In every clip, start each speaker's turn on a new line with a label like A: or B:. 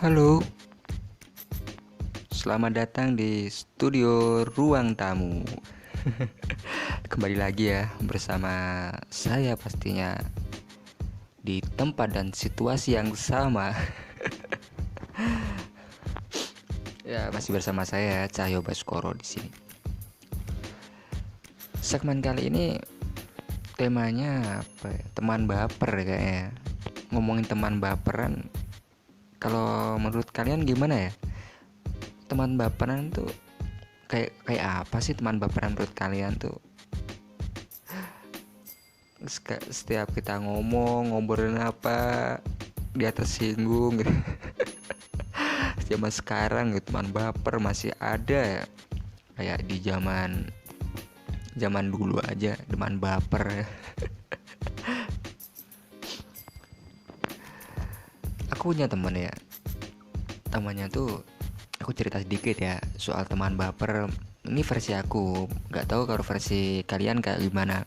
A: Halo, selamat datang di studio Ruang Tamu. Kembali lagi ya bersama saya pastinya di tempat dan situasi yang sama. Ya, masih bersama saya Cahyo Baskoro di sini. Segmen kali ini temanya apa ya? Teman baper kayaknya. Ngomongin teman baperan, kalau menurut kalian gimana ya? Teman baperan tuh kayak kayak apa sih teman baperan menurut kalian tuh? Setiap kita ngobrolin apa dia tersinggung gitu. Zaman sekarang gitu teman baper masih ada ya, kayak di zaman zaman dulu aja teman baper. Aku punya temen ya, temannya tuh, aku cerita sedikit ya soal teman baper. Ini versi aku, nggak tahu kalau versi kalian kayak gimana.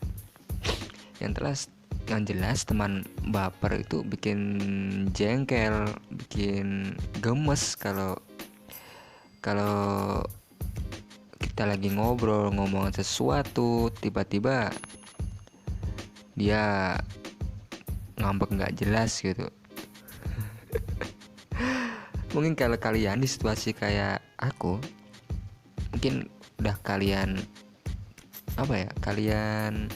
A: Yang jelas teman baper itu bikin jengkel, bikin gemes kalau kalau kita lagi ngobrol ngomong sesuatu, tiba-tiba dia ngambek nggak jelas gitu. Mungkin kalau kalian di situasi kayak aku, mungkin udah kalian apa ya, kalian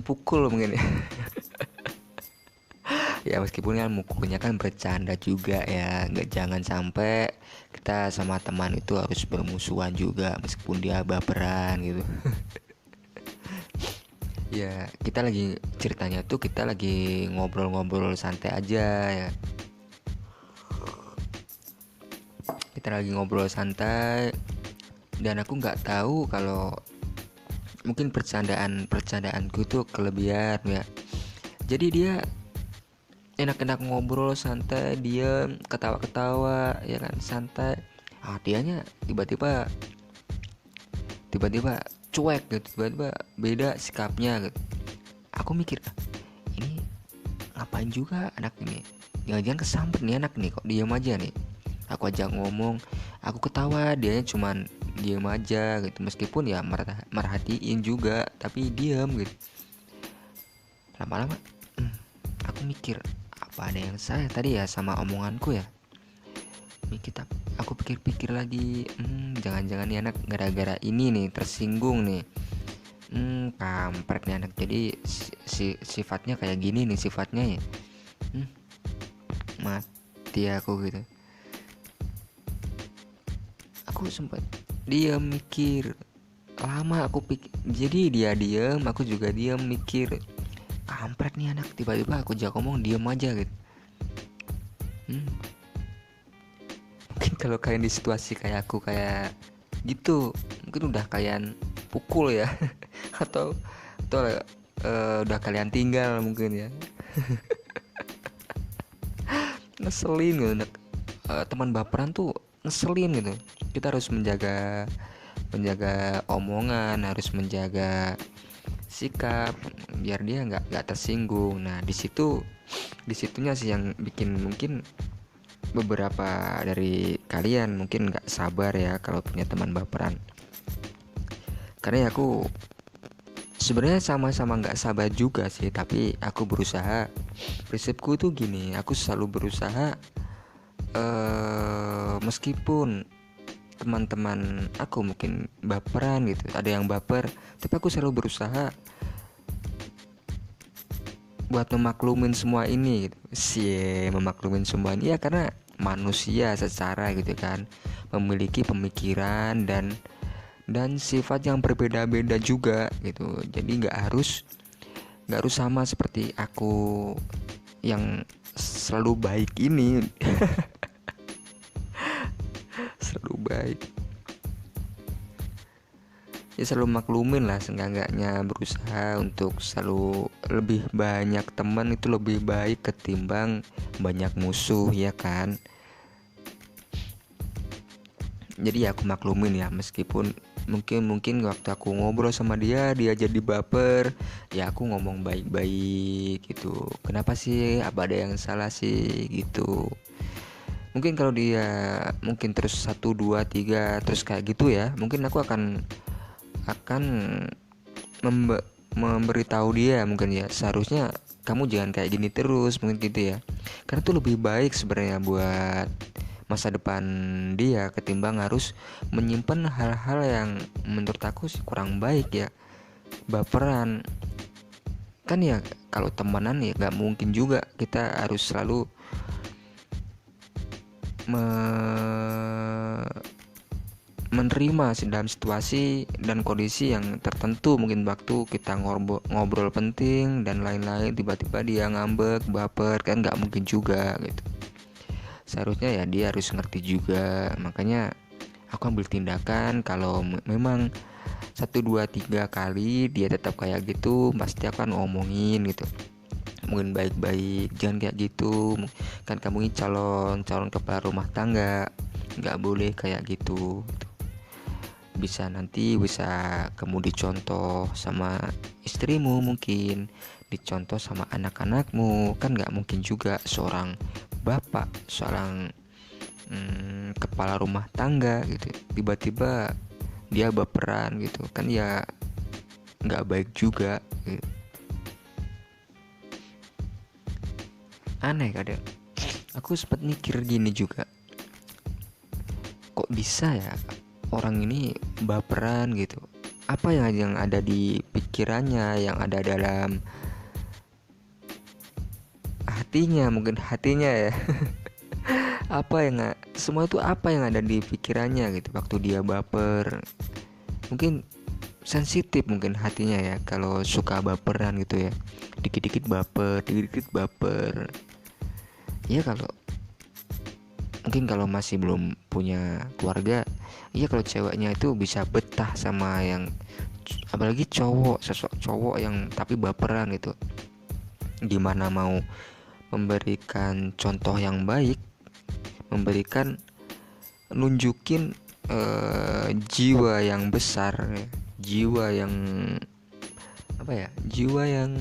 A: pukul mungkin ya. Ya meskipun kan mukulnya kan bercanda juga ya, nggak, jangan sampai kita sama teman itu harus bermusuhan juga meskipun dia baperan gitu. Ya kita lagi ceritanya tuh kita lagi ngobrol-ngobrol santai aja ya, kita lagi ngobrol santai dan aku nggak tahu kalau mungkin percandaanku tuh kelebihan ya. Jadi dia enak-enak ngobrol santai, diem, ketawa-ketawa ya kan, santai. Dianya tiba-tiba cuek gitu, tiba-tiba beda sikapnya gitu. Aku mikir, ini ngapain juga anak ini, jangan-jangan kesambet nih anak nih, kok diem aja nih. Aku ajak ngomong, aku ketawa, dianya cuman diem aja gitu, meskipun ya merhatiin juga tapi diem gitu. Lama-lama aku mikir, apa ada yang salah tadi ya sama omonganku ya. Aku pikir-pikir lagi, jangan-jangan nih anak gara-gara ini nih tersinggung nih. Kampret nih anak, jadi sifatnya kayak gini nih sifatnya ya. Mati aku gitu. Aku sempat diam mikir lama, aku pikir, jadi dia diam, aku juga diam mikir, kampret nih anak, tiba-tiba aku jak ngomong diam aja gitu. Mungkin kalau kalian di situasi kayak aku kayak gitu, mungkin udah kalian pukul ya. atau udah kalian tinggal mungkin ya. Ngeselin gitu. Teman baperan tuh ngeselin gitu. Kita harus menjaga menjaga omongan, harus menjaga sikap biar dia nggak tersinggung. Nah disitunya sih yang bikin mungkin beberapa dari kalian mungkin nggak sabar ya kalau punya teman baperan. Karena ya aku sebenarnya sama-sama nggak sabar juga sih, tapi aku berusaha. Prinsipku tuh gini, aku selalu berusaha, meskipun teman-teman aku mungkin baperan gitu, ada yang baper, tapi aku selalu berusaha buat memaklumin semua ini gitu. Memaklumin semua ini ya, karena manusia secara gitu kan memiliki pemikiran dan sifat yang berbeda-beda juga gitu. Jadi nggak harus sama seperti aku yang selalu baik ini. Selalu baik ya, selalu maklumin lah, seenggak-enggaknya berusaha untuk selalu lebih banyak teman, itu lebih baik ketimbang banyak musuh ya kan. Jadi ya aku maklumin ya, meskipun mungkin waktu aku ngobrol sama dia jadi baper. Ya aku ngomong baik-baik gitu, kenapa sih, apa ada yang salah sih gitu. Mungkin kalau dia mungkin terus satu dua tiga terus kayak gitu ya, mungkin aku akan memberitahu dia mungkin ya, seharusnya kamu jangan kayak gini terus, mungkin gitu ya. Karena itu lebih baik sebenarnya buat masa depan dia, ketimbang harus menyimpan hal-hal yang menurut aku sih kurang baik ya. Baperan kan ya, kalau temenan ya gak mungkin juga kita harus selalu menerima dalam situasi dan kondisi yang tertentu. Mungkin waktu kita ngobrol penting dan lain-lain, tiba-tiba dia ngambek, baper, kan nggak mungkin juga gitu. Seharusnya ya dia harus ngerti juga. Makanya aku ambil tindakan. Kalau memang 1 2 3 kali dia tetap kayak gitu, pasti akan ngomongin gitu, mungkin baik-baik, jangan kayak gitu, kan kamu ini calon kepala rumah tangga, nggak boleh kayak gitu. Bisa kamu dicontoh sama istrimu, mungkin dicontoh sama anak-anakmu, kan nggak mungkin juga seorang bapak, seorang kepala rumah tangga gitu tiba-tiba dia baperan gitu, kan ya nggak baik juga gitu. Aneh kadang aku sempat mikir gini juga, kok bisa ya orang ini baperan gitu, apa yang ada di pikirannya, yang ada dalam hatinya, mungkin hatinya ya. Apa yang semua itu apa yang ada di pikirannya gitu waktu dia baper. Mungkin sensitif mungkin hatinya ya kalau suka baperan gitu ya, dikit-dikit baper, dikit-dikit baper ya. Kalau mungkin kalau masih belum punya keluarga, iya kalau ceweknya itu bisa betah sama yang, apalagi cowok, sosok cowok yang tapi baperan gitu, gimana mau memberikan contoh yang baik, memberikan nunjukin jiwa yang besar ya. Jiwa yang apa ya, jiwa yang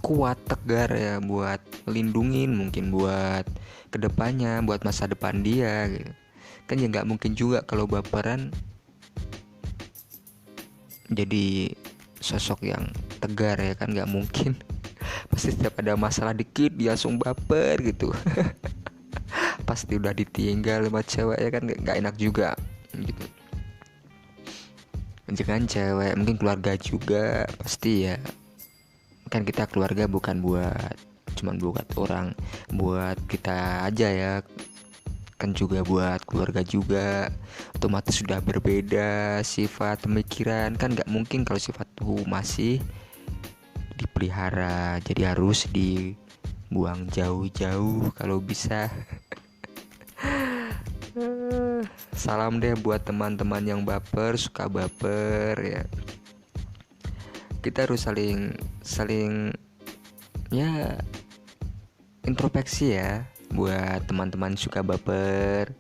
A: kuat tegar ya, buat melindungin, mungkin buat kedepannya, buat masa depan dia gitu. Kan ya nggak mungkin juga kalau baperan jadi sosok yang tegar ya, kan nggak mungkin. Pasti setiap ada masalah dikit dia langsung baper gitu. Pasti udah ditinggal sama cewek ya kan, nggak enak juga gitu. Jangan cewek, mungkin keluarga juga pasti ya. Kan kita keluarga bukan cuman buat orang, buat kita aja ya, kan juga buat keluarga juga. Otomatis sudah berbeda sifat pemikiran, kan nggak mungkin kalau sifat tuh masih dipelihara, jadi harus dibuang jauh-jauh kalau bisa. Salam deh buat teman-teman yang baper, suka baper ya. Kita harus saling ya introspeksi ya, buat teman-teman suka baper.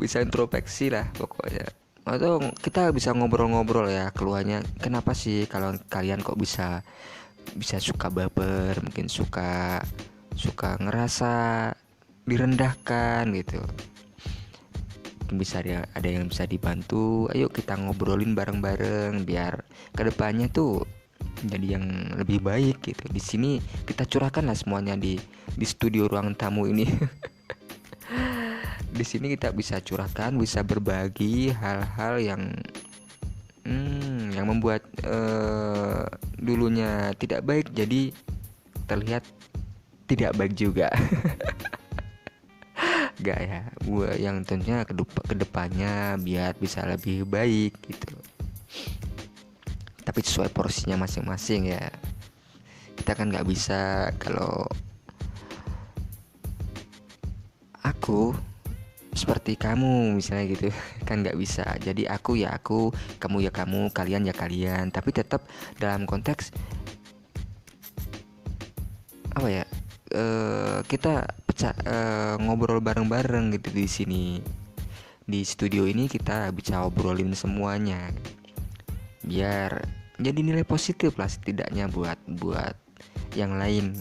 A: Bisa introspeksi lah pokoknya, atau kita bisa ngobrol-ngobrol ya keluarnya, kenapa sih kalau kalian kok bisa bisa suka baper, mungkin suka ngerasa direndahkan gitu. Mungkin bisa ada yang bisa dibantu, ayo kita ngobrolin bareng-bareng biar kedepannya tuh jadi yang lebih baik gitu. Di sini kita curahkan lah semuanya di studio ruang tamu ini. Di sini kita bisa curahkan, bisa berbagi hal-hal yang membuat dulunya tidak baik jadi terlihat tidak baik juga. Gak ya, buat yang tentunya kedepannya biar bisa lebih baik gitu. Tapi sesuai porsinya masing-masing ya. Kita kan nggak bisa kalau aku seperti kamu misalnya gitu. Kan nggak bisa. Jadi aku ya aku, kamu ya kamu, kalian ya kalian. Tapi tetap dalam konteks apa ya, kita ngobrol bareng-bareng gitu di sini. Di studio ini kita bisa obrolin semuanya biar jadi nilai positif lah setidaknya buat yang lain,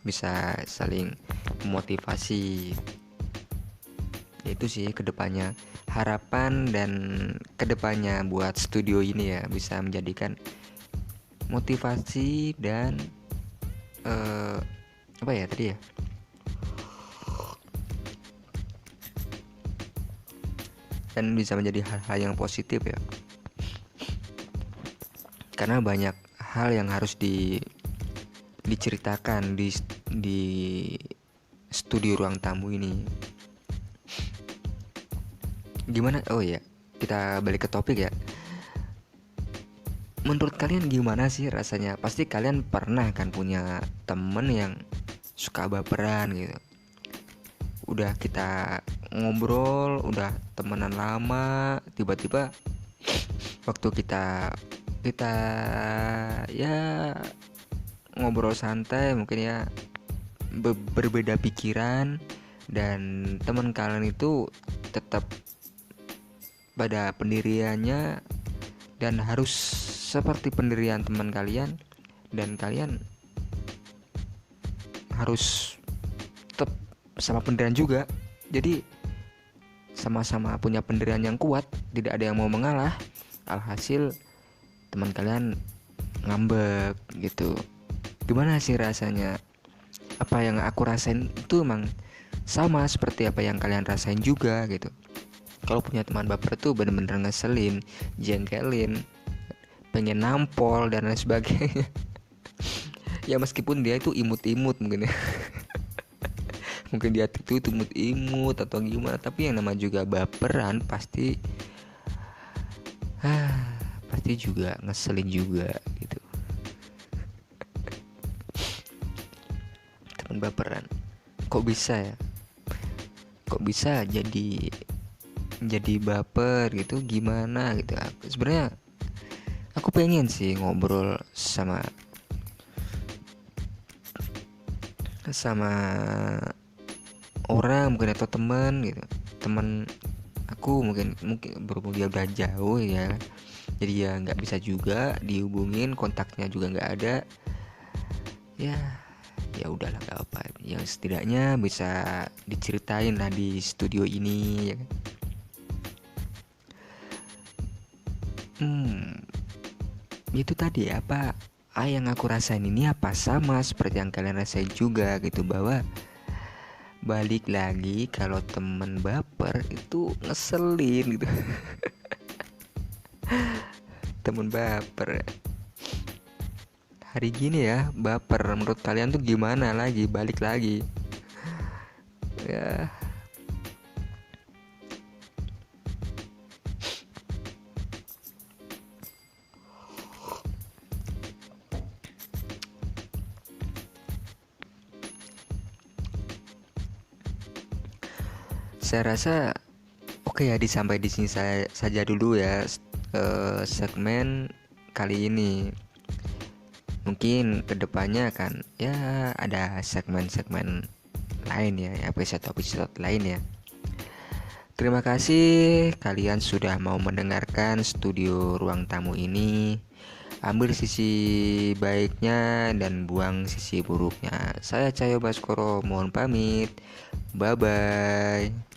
A: bisa saling memotivasi. Itu sih kedepannya, harapan dan kedepannya buat studio ini ya bisa menjadikan motivasi dan apa ya tadi ya, dan bisa menjadi hal-hal yang positif ya, karena banyak hal yang harus diceritakan di studio ruang tamu ini. Gimana? Oh ya, kita balik ke topik ya. Menurut kalian gimana sih rasanya? Pasti kalian pernah kan punya temen yang suka baperan gitu. Udah kita ngobrol, udah temenan lama, tiba-tiba waktu kita ya ngobrol santai mungkin ya, berbeda pikiran, dan teman kalian itu tetap pada pendiriannya dan harus seperti pendirian teman kalian, dan kalian harus tetap sama pendirian juga. Jadi sama-sama punya pendirian yang kuat, tidak ada yang mau mengalah. Alhasil teman kalian ngambek gitu. Gimana sih rasanya? Apa yang aku rasain itu emang sama seperti apa yang kalian rasain juga gitu. Kalau punya teman baper tuh bener-bener ngeselin, jengkelin, pengen nampol dan lain sebagainya. Ya meskipun dia itu imut-imut mungkin ya. Mungkin dia itu imut-imut atau gimana, tapi yang nama juga baperan pasti pasti juga ngeselin juga gitu. Teman baperan kok bisa ya, kok bisa jadi baper gitu, gimana gitu. Sebenarnya aku pengen sih ngobrol sama orang mungkin atau teman gitu. Teman aku mungkin berhubung dia udah jauh ya, jadi ya nggak bisa juga dihubungin, kontaknya juga nggak ada. Ya udahlah, nggak apa, yang setidaknya bisa diceritain lah di studio ini ya kan. Itu tadi apa yang aku rasain ini apa sama seperti yang kalian rasain juga gitu, bahwa balik lagi kalau temen baper itu ngeselin gitu. Temen baper hari gini ya, baper menurut kalian tuh gimana lagi, balik lagi ya. Saya rasa oke ya, sampai di sini saja dulu ya segmen kali ini. Mungkin kedepannya akan ya ada segmen-segmen lain ya, episode lain ya. Terima kasih kalian sudah mau mendengarkan studio ruang tamu ini. Ambil sisi baiknya dan buang sisi buruknya. Saya Cahyo Baskoro, mohon pamit. Bye bye.